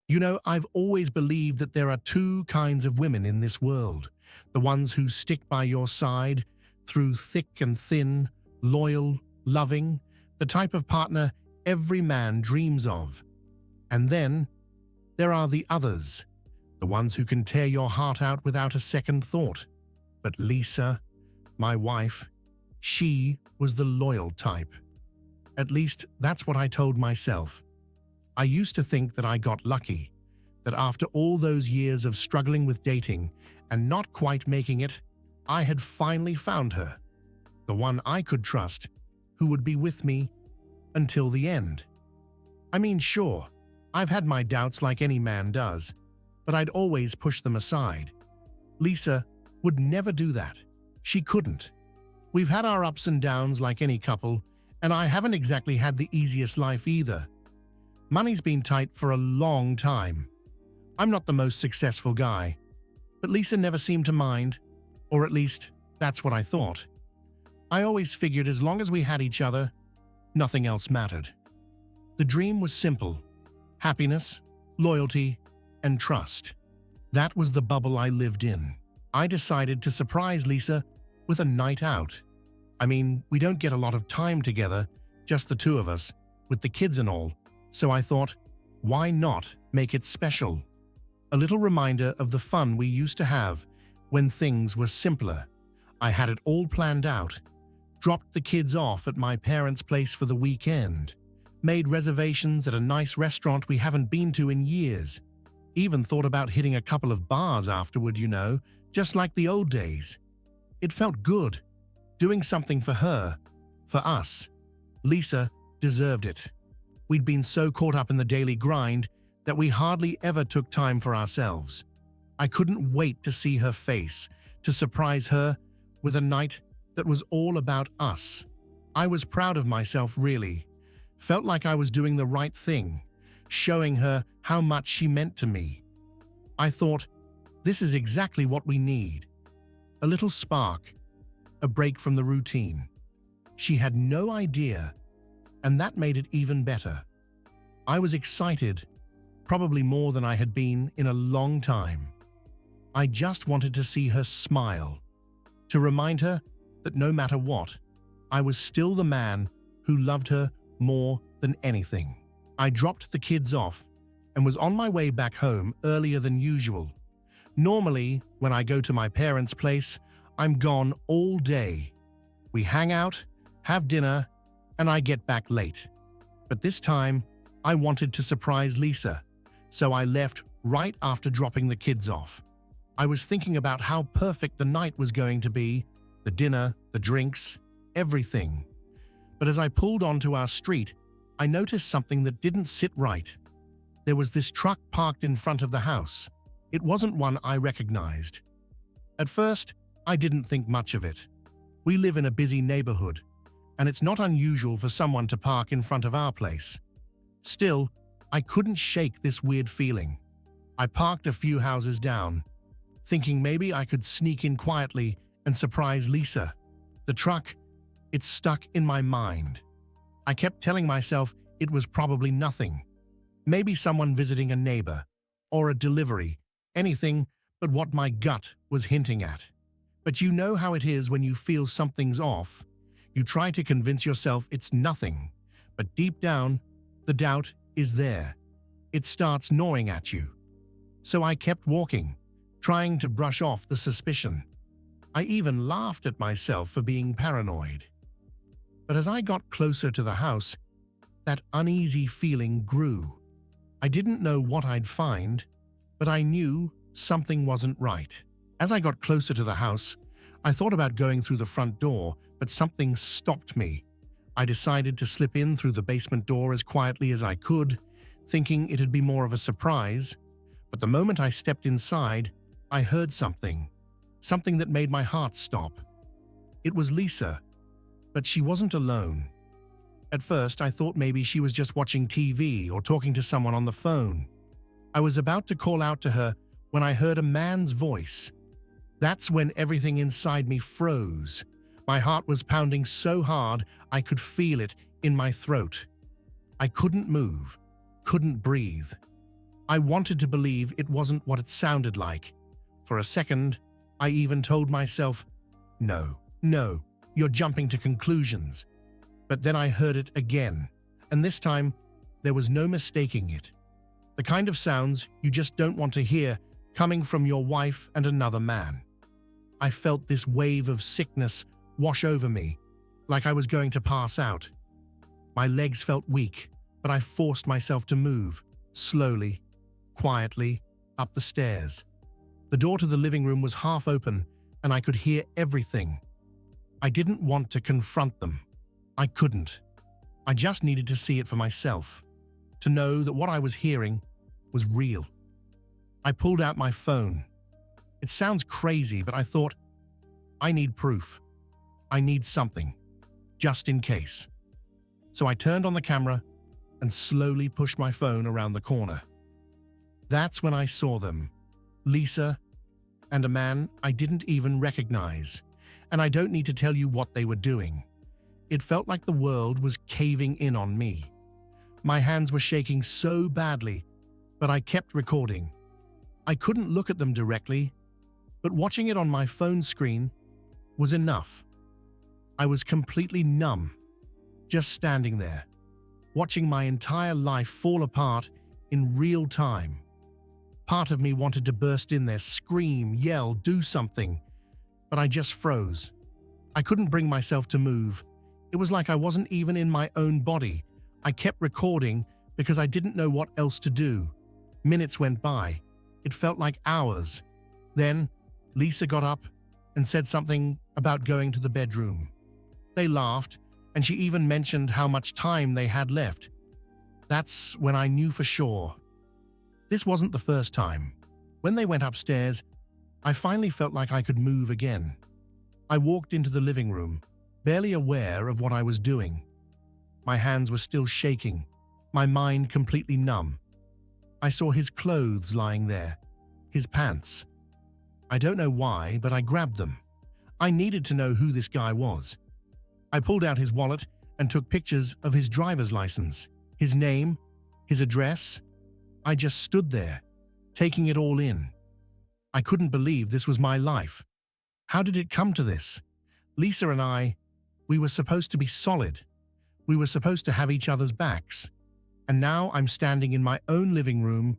You know, I've always believed that there are two kinds of women in this world. The ones who stick by your side through thick and thin, loyal, loving, the type of partner every man dreams of. And then there are the others, the ones who can tear your heart out without a second thought. But Lisa, my wife, she was the loyal type. At least that's what I told myself. I used to think that I got lucky, that after all those years of struggling with dating and not quite making it, I had finally found her, the one I could trust, who would be with me until the end. I mean, sure, I've had my doubts like any man does, but I'd always push them aside. Lisa would never do that. She couldn't. We've had our ups and downs like any couple, and I haven't exactly had the easiest life either. Money's been tight for a long time. I'm not the most successful guy, but Lisa never seemed to mind, or at least that's what I thought. I always figured as long as we had each other, nothing else mattered. The dream was simple: happiness, loyalty, and trust. That was the bubble I lived in. I decided to surprise Lisa with a night out. I mean, we don't get a lot of time together, just the two of us, with the kids and all, so I thought, why not make it special? A little reminder of the fun we used to have when things were simpler. I had it all planned out, dropped the kids off at my parents' place for the weekend, made reservations at a nice restaurant we haven't been to in years, even thought about hitting a couple of bars afterward, you know, just like the old days. It felt good, doing something for her, for us. Lisa deserved it. We'd been so caught up in the daily grind that we hardly ever took time for ourselves. I couldn't wait to see her face, to surprise her with a night that was all about us. I was proud of myself, really. Felt like I was doing the right thing, showing her how much she meant to me. I thought, this is exactly what we need. A little spark, a break from the routine. She had no idea, and that made it even better. I was excited, probably more than I had been in a long time. I just wanted to see her smile, to remind her that no matter what, I was still the man who loved her more than anything. I dropped the kids off and was on my way back home earlier than usual. Normally, when I go to my parents' place, I'm gone all day. We hang out, have dinner, and I get back late. But this time, I wanted to surprise Lisa, so I left right after dropping the kids off. I was thinking about how perfect the night was going to be, the dinner, the drinks, everything. But as I pulled onto our street, I noticed something that didn't sit right. There was this truck parked in front of the house. It wasn't one I recognized. At first, I didn't think much of it. We live in a busy neighborhood, and it's not unusual for someone to park in front of our place. Still, I couldn't shake this weird feeling. I parked a few houses down, thinking maybe I could sneak in quietly and surprise Lisa. The truck, it stuck in my mind. I kept telling myself it was probably nothing. Maybe someone visiting a neighbor, or a delivery, anything but what my gut was hinting at. But you know how it is when you feel something's off. You try to convince yourself it's nothing, but deep down, the doubt is there. It starts gnawing at you. So I kept walking, trying to brush off the suspicion. I even laughed at myself for being paranoid. But as I got closer to the house, that uneasy feeling grew. I didn't know what I'd find, but I knew something wasn't right. As I got closer to the house, I thought about going through the front door, but something stopped me. I decided to slip in through the basement door as quietly as I could, thinking it'd be more of a surprise. But the moment I stepped inside, I heard something that made my heart stop. It was Lisa, but she wasn't alone. At first, I thought maybe she was just watching TV or talking to someone on the phone. I was about to call out to her when I heard a man's voice. That's when everything inside me froze. My heart was pounding so hard I could feel it in my throat. I couldn't move, couldn't breathe. I wanted to believe it wasn't what it sounded like. For a second, I even told myself, no, you're jumping to conclusions. But then I heard it again, and this time, there was no mistaking it. The kind of sounds you just don't want to hear coming from your wife and another man. I felt this wave of sickness wash over me, like I was going to pass out. My legs felt weak, but I forced myself to move, slowly, quietly, up the stairs. The door to the living room was half open, and I could hear everything. I didn't want to confront them. I couldn't. I just needed to see it for myself, to know that what I was hearing was real. I pulled out my phone. It sounds crazy, but I thought, I need proof. I need something, just in case. So I turned on the camera and slowly pushed my phone around the corner. That's when I saw them, Lisa and a man I didn't even recognize, and I don't need to tell you what they were doing. It felt like the world was caving in on me. My hands were shaking so badly, but I kept recording. I couldn't look at them directly, but watching it on my phone screen was enough. I was completely numb, just standing there, watching my entire life fall apart in real time. Part of me wanted to burst in there, scream, yell, do something, but I just froze. I couldn't bring myself to move. It was like I wasn't even in my own body. I kept recording because I didn't know what else to do. Minutes went by. It felt like hours. Then, Lisa got up and said something about going to the bedroom. They laughed, and she even mentioned how much time they had left. That's when I knew for sure. This wasn't the first time. When they went upstairs, I finally felt like I could move again. I walked into the living room, barely aware of what I was doing. My hands were still shaking, my mind completely numb. I saw his clothes lying there, his pants. I don't know why, but I grabbed them. I needed to know who this guy was. I pulled out his wallet and took pictures of his driver's license, his name, his address. I just stood there, taking it all in. I couldn't believe this was my life. How did it come to this? Lisa and I, we were supposed to be solid. We were supposed to have each other's backs. And now I'm standing in my own living room,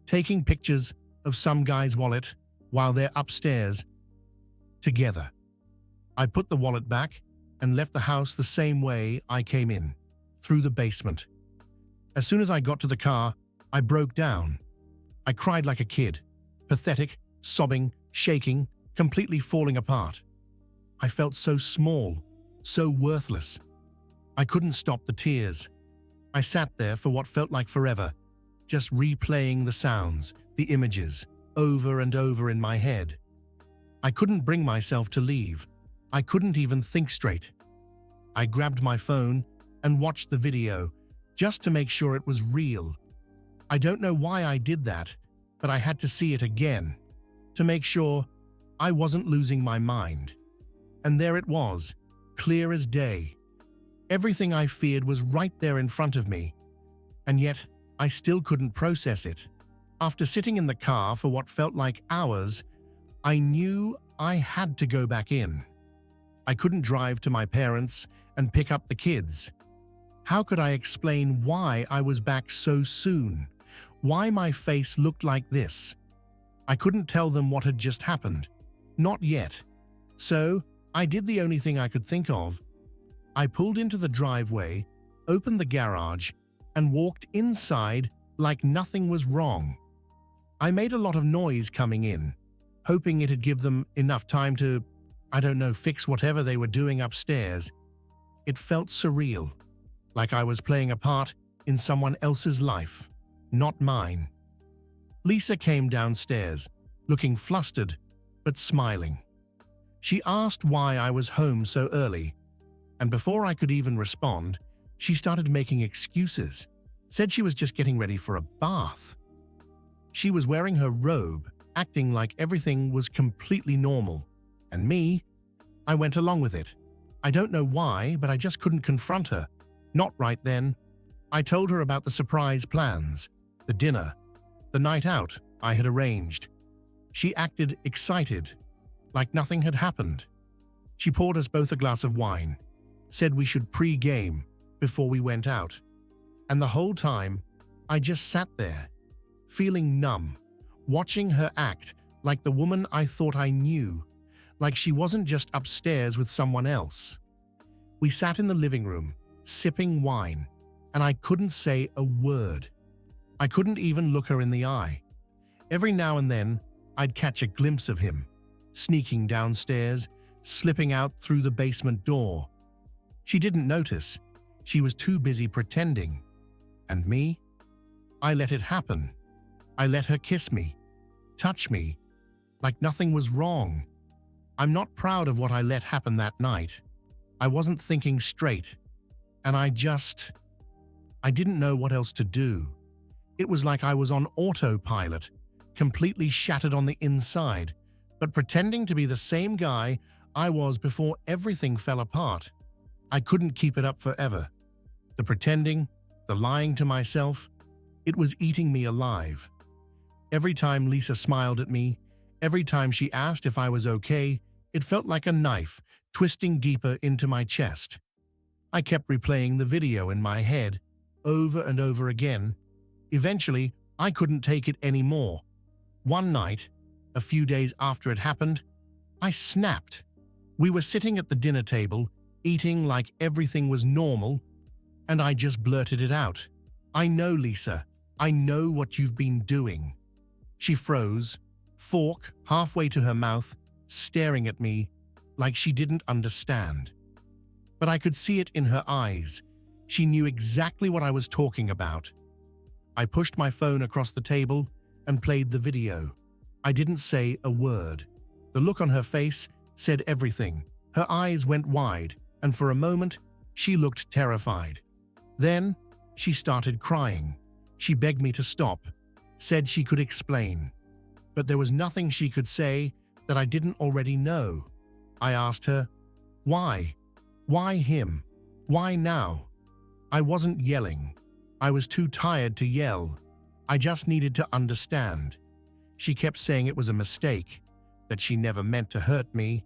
taking pictures of some guy's wallet while they're upstairs together. I put the wallet back and left the house the same way I came in, through the basement. As soon as I got to the car, I broke down. I cried like a kid, pathetic, sobbing, shaking, completely falling apart. I felt so small, so worthless. I couldn't stop the tears. I sat there for what felt like forever, just replaying the sounds, the images, over and over in my head. I couldn't bring myself to leave. I couldn't even think straight. I grabbed my phone and watched the video, just to make sure it was real. I don't know why I did that, but I had to see it again, to make sure I wasn't losing my mind. And there it was, clear as day. Everything I feared was right there in front of me, and yet I still couldn't process it. After sitting in the car for what felt like hours, I knew I had to go back in. I couldn't drive to my parents and pick up the kids. How could I explain why I was back so soon? Why my face looked like this? I couldn't tell them what had just happened. Not yet. So, I did the only thing I could think of. I pulled into the driveway, opened the garage, and walked inside like nothing was wrong. I made a lot of noise coming in, hoping it'd give them enough time to, fix whatever they were doing upstairs. It felt surreal, like I was playing a part in someone else's life, not mine. Lisa came downstairs, looking flustered, but smiling. She asked why I was home so early, and before I could even respond, she started making excuses, said she was just getting ready for a bath. She was wearing her robe, acting like everything was completely normal, and me, I went along with it. I don't know why, but I just couldn't confront her. Not right then. I told her about the surprise plans, the dinner, the night out I had arranged. She acted excited, like nothing had happened. She poured us both a glass of wine, said we should pre-game before we went out. And the whole time, I just sat there, feeling numb, watching her act like the woman I thought I knew, like she wasn't just upstairs with someone else. We sat in the living room, sipping wine, and I couldn't say a word. I couldn't even look her in the eye. Every now and then, I'd catch a glimpse of him, sneaking downstairs, slipping out through the basement door. She didn't notice. She was too busy pretending. And me? I let it happen. I let her kiss me, touch me, like nothing was wrong. I'm not proud of what I let happen that night. I wasn't thinking straight, and I didn't know what else to do. It was like I was on autopilot, completely shattered on the inside, but pretending to be the same guy I was before everything fell apart. I couldn't keep it up forever. The pretending, the lying to myself, it was eating me alive. Every time Lisa smiled at me, every time she asked if I was okay, it felt like a knife twisting deeper into my chest. I kept replaying the video in my head, over and over again. Eventually, I couldn't take it anymore. One night, a few days after it happened, I snapped. We were sitting at the dinner table, eating like everything was normal, and I just blurted it out. "I know, Lisa. I know what you've been doing." She froze, fork halfway to her mouth, staring at me like she didn't understand. But I could see it in her eyes. She knew exactly what I was talking about. I pushed my phone across the table and played the video. I didn't say a word. The look on her face said everything. Her eyes went wide, and for a moment, she looked terrified. Then, she started crying. She begged me to stop, said she could explain. But there was nothing she could say that I didn't already know. I asked her, "Why? Why him? Why now?" I wasn't yelling. I was too tired to yell. I just needed to understand. She kept saying it was a mistake, that she never meant to hurt me,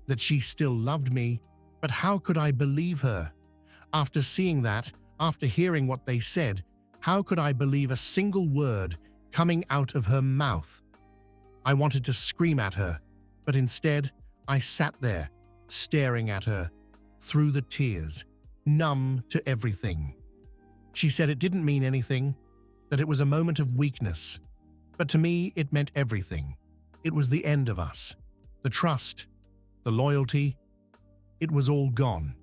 that she still loved me, but how could I believe her? After seeing that, after hearing what they said, how could I believe a single word coming out of her mouth? I wanted to scream at her, but instead, I sat there, staring at her, through the tears, numb to everything. She said it didn't mean anything, that it was a moment of weakness. But to me, it meant everything. It was the end of us. The trust, the loyalty, it was all gone.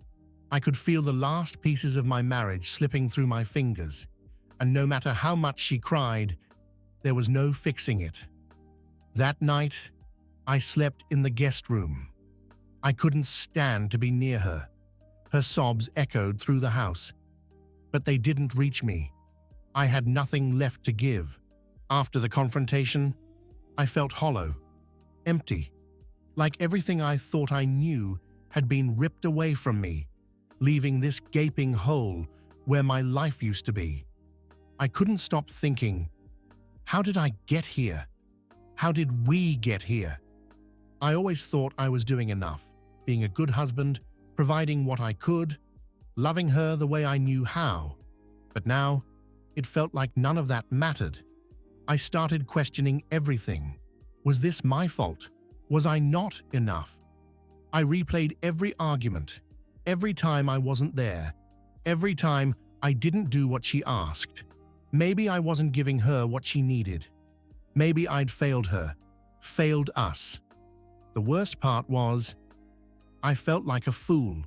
I could feel the last pieces of my marriage slipping through my fingers, and no matter how much she cried, there was no fixing it. That night, I slept in the guest room. I couldn't stand to be near her. Her sobs echoed through the house, but they didn't reach me. I had nothing left to give. After the confrontation, I felt hollow, empty, like everything I thought I knew had been ripped away from me, leaving this gaping hole where my life used to be. I couldn't stop thinking, how did I get here? How did we get here? I always thought I was doing enough, being a good husband, providing what I could, loving her the way I knew how. But now, it felt like none of that mattered. I started questioning everything. Was this my fault? Was I not enough? I replayed every argument, every time I wasn't there, every time I didn't do what she asked. Maybe I wasn't giving her what she needed. Maybe I'd failed her, failed us. The worst part was, I felt like a fool.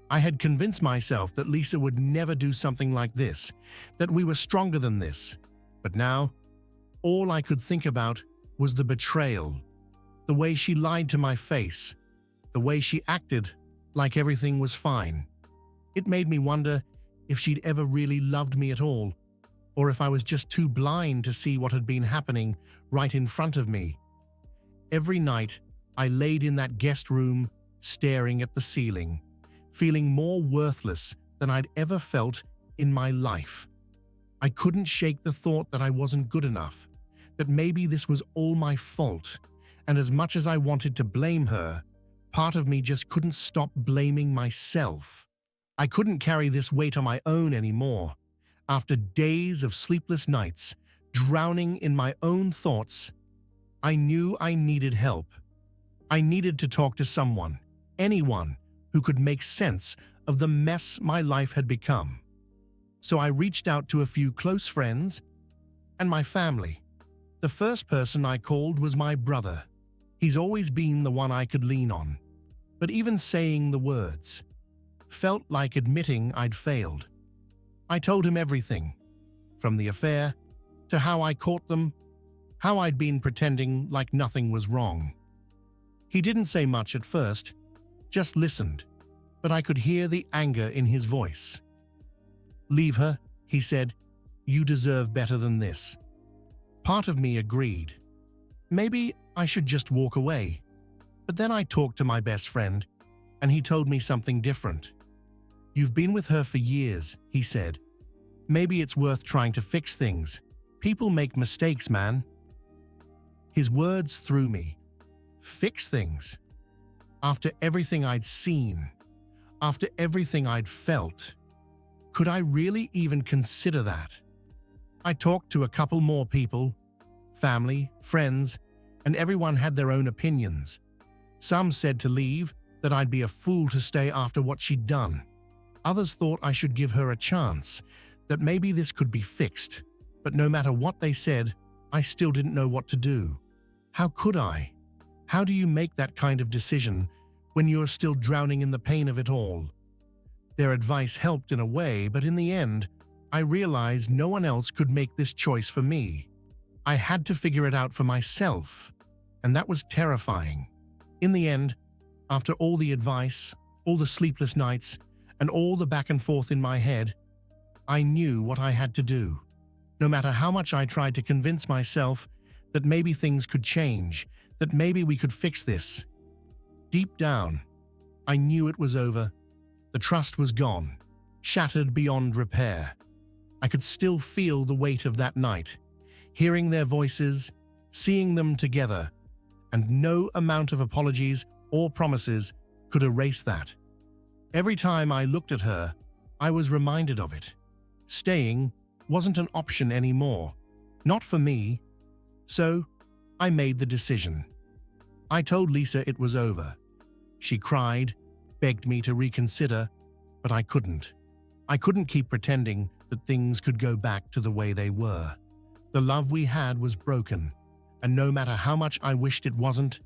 I had convinced myself that Lisa would never do something like this, that we were stronger than this. But now, all I could think about was the betrayal, the way she lied to my face, the way she acted like everything was fine. It made me wonder if she'd ever really loved me at all, or if I was just too blind to see what had been happening right in front of me. Every night, I laid in that guest room, staring at the ceiling, feeling more worthless than I'd ever felt in my life. I couldn't shake the thought that I wasn't good enough, that maybe this was all my fault, and as much as I wanted to blame her, part of me just couldn't stop blaming myself. I couldn't carry this weight on my own anymore. After days of sleepless nights, drowning in my own thoughts, I knew I needed help. I needed to talk to someone, anyone, who could make sense of the mess my life had become. So I reached out to a few close friends and my family. The first person I called was my brother. He's always been the one I could lean on. But even saying the words felt like admitting I'd failed. I told him everything, from the affair to how I caught them, how I'd been pretending like nothing was wrong. He didn't say much at first, just listened, but I could hear the anger in his voice. "Leave her," he said. "You deserve better than this." Part of me agreed. Maybe I should just walk away. But then I talked to my best friend, and he told me something different. "You've been with her for years," he said. "Maybe it's worth trying to fix things. People make mistakes, man." His words threw me. Fix things? After everything I'd seen, after everything I'd felt, could I really even consider that? I talked to a couple more people, family, friends, and everyone had their own opinions. Some said to leave, that I'd be a fool to stay after what she'd done. Others thought I should give her a chance, that maybe this could be fixed. But no matter what they said, I still didn't know what to do. How could I? How do you make that kind of decision when you're still drowning in the pain of it all? Their advice helped in a way, but in the end, I realized no one else could make this choice for me. I had to figure it out for myself, and that was terrifying. In the end, after all the advice, all the sleepless nights, and all the back and forth in my head, I knew what I had to do. No matter how much I tried to convince myself that maybe things could change, that maybe we could fix this. Deep down, I knew it was over. The trust was gone, shattered beyond repair. I could still feel the weight of that night, hearing their voices, seeing them together, and no amount of apologies or promises could erase that. Every time I looked at her, I was reminded of it. Staying wasn't an option anymore, not for me. So, I made the decision. I told Lisa it was over. She cried, begged me to reconsider, but I couldn't. I couldn't keep pretending that things could go back to the way they were. The love we had was broken, and no matter how much I wished it wasn't,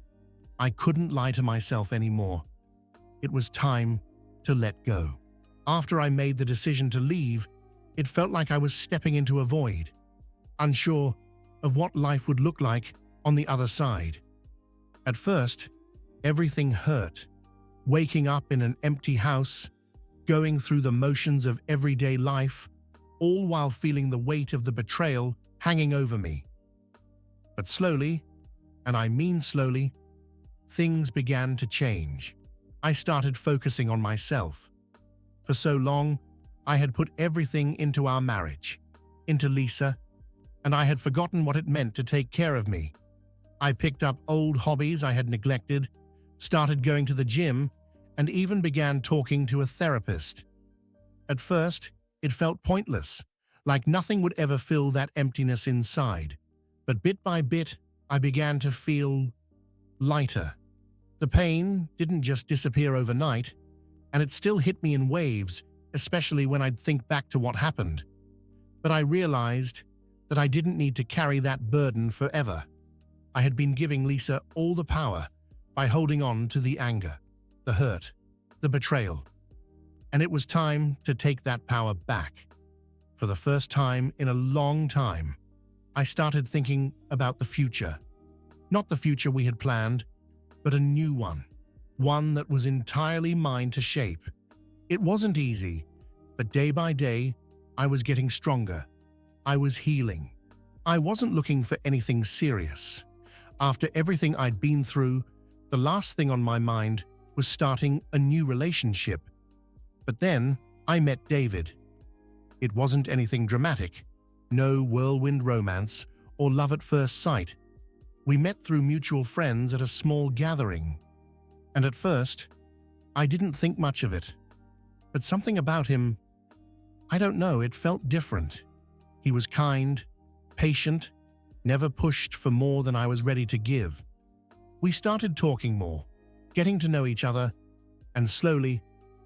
I couldn't lie to myself anymore. It was time to let go. After I made the decision to leave, it felt like I was stepping into a void, unsure of what life would look like on the other side. At first, everything hurt. Waking up in an empty house, going through the motions of everyday life, all while feeling the weight of the betrayal hanging over me. But slowly, and I mean slowly, things began to change. I started focusing on myself. For so long, I had put everything into our marriage, into Lisa, and I had forgotten what it meant to take care of me. I picked up old hobbies I had neglected, started going to the gym, and even began talking to a therapist. At first, it felt pointless, like nothing would ever fill that emptiness inside. But bit by bit, I began to feel lighter. The pain didn't just disappear overnight, and it still hit me in waves, especially when I'd think back to what happened. But I realized that I didn't need to carry that burden forever. I had been giving Lisa all the power by holding on to the anger, the hurt, the betrayal. And it was time to take that power back. For the first time in a long time, I started thinking about the future. Not the future we had planned, but a new one that was entirely mine to shape. It wasn't easy, but day by day, I was getting stronger. I was healing. I wasn't looking for anything serious. After everything I'd been through, the last thing on my mind was starting a new relationship. But then I met David. It wasn't anything dramatic, No whirlwind romance or love at first sight. We met through mutual friends at a small gathering. And at first, I didn't think much of it. But something about him, I don't know, it felt different. He was kind, patient, never pushed for more than I was ready to give. We started talking more, getting to know each other, and slowly,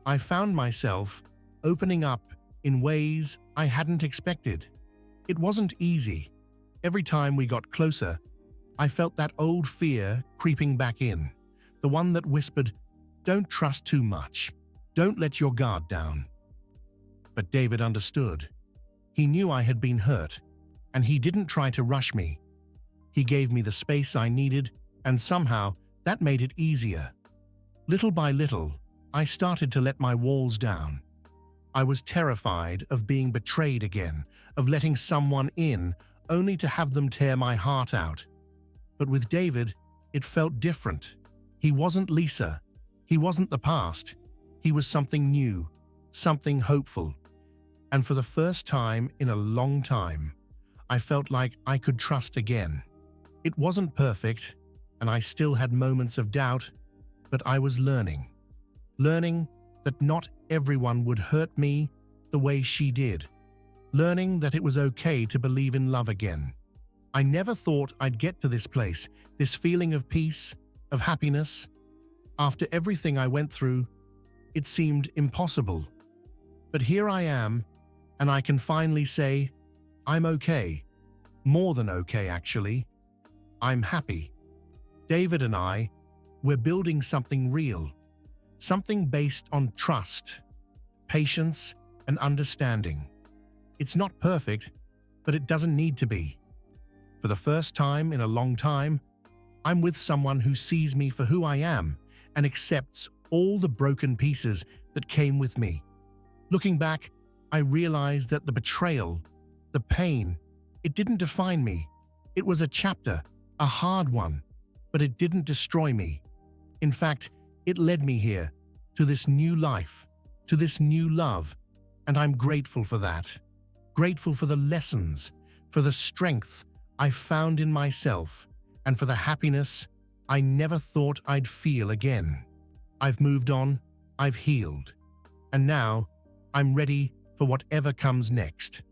I found myself opening up in ways I hadn't expected. It wasn't easy. Every time we got closer, I felt that old fear creeping back in, the one that whispered, "Don't trust too much. Don't let your guard down." But David understood. He knew I had been hurt, and he didn't try to rush me. He gave me the space I needed, and somehow that made it easier. Little by little, I started to let my walls down. I was terrified of being betrayed again, of letting someone in only to have them tear my heart out. But with David, it felt different. He wasn't Lisa. He wasn't the past. He was something new, something hopeful. And for the first time in a long time, I felt like I could trust again. It wasn't perfect, and I still had moments of doubt, but I was learning. Learning that not everyone would hurt me the way she did. Learning that it was okay to believe in love again. I never thought I'd get to this place, this feeling of peace, of happiness. After everything I went through, it seemed impossible. But here I am, and I can finally say, I'm okay. More than okay, actually. I'm happy. David and I, we're building something real. Something based on trust, patience, and understanding. It's not perfect, but it doesn't need to be. For the first time in a long time, I'm with someone who sees me for who I am and accepts all the broken pieces that came with me. Looking back, I realized that the betrayal, the pain, it didn't define me. It was a chapter, a hard one, but it didn't destroy me. In fact, it led me here, to this new life, to this new love, and I'm grateful for that. Grateful for the lessons, for the strength I found in myself, and for the happiness I never thought I'd feel again. I've moved on, I've healed, and now I'm ready for whatever comes next.